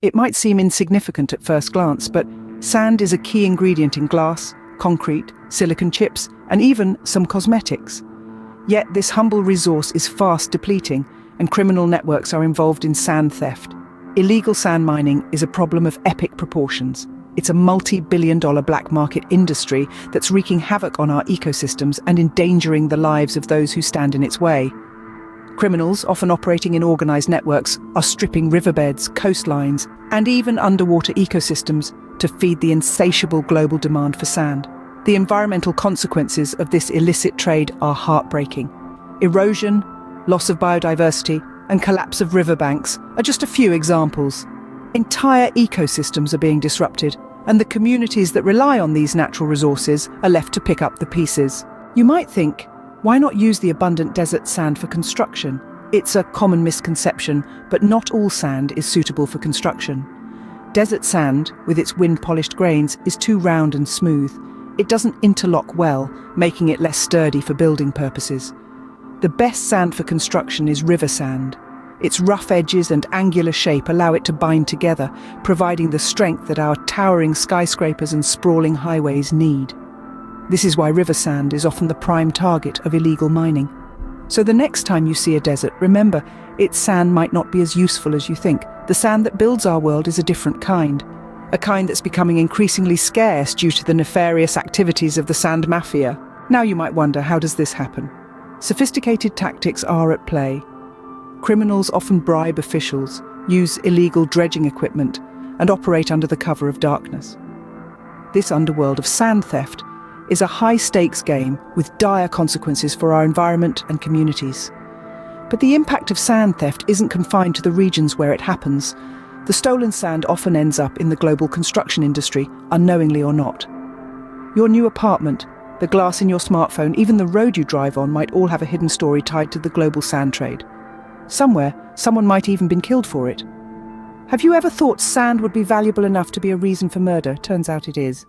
It might seem insignificant at first glance, but sand is a key ingredient in glass, concrete, silicon chips, and even some cosmetics. Yet this humble resource is fast depleting, and criminal networks are involved in sand theft. Illegal sand mining is a problem of epic proportions. It's a multi-billion-dollar black market industry that's wreaking havoc on our ecosystems and endangering the lives of those who stand in its way. Criminals, often operating in organized networks, are stripping riverbeds, coastlines, and even underwater ecosystems to feed the insatiable global demand for sand. The environmental consequences of this illicit trade are heartbreaking. Erosion, loss of biodiversity, and collapse of riverbanks are just a few examples. Entire ecosystems are being disrupted, and the communities that rely on these natural resources are left to pick up the pieces. You might think, why not use the abundant desert sand for construction? It's a common misconception, but not all sand is suitable for construction. Desert sand, with its wind-polished grains, is too round and smooth. It doesn't interlock well, making it less sturdy for building purposes. The best sand for construction is river sand. Its rough edges and angular shape allow it to bind together, providing the strength that our towering skyscrapers and sprawling highways need. This is why river sand is often the prime target of illegal mining. So the next time you see a desert, remember, its sand might not be as useful as you think. The sand that builds our world is a different kind. A kind that's becoming increasingly scarce due to the nefarious activities of the sand mafia. Now you might wonder, how does this happen? Sophisticated tactics are at play. Criminals often bribe officials, use illegal dredging equipment, and operate under the cover of darkness. This underworld of sand theft is a high-stakes game with dire consequences for our environment and communities. But the impact of sand theft isn't confined to the regions where it happens. The stolen sand often ends up in the global construction industry, unknowingly or not. Your new apartment, the glass in your smartphone, even the road you drive on might all have a hidden story tied to the global sand trade. Somewhere, someone might even been killed for it. Have you ever thought sand would be valuable enough to be a reason for murder? Turns out it is.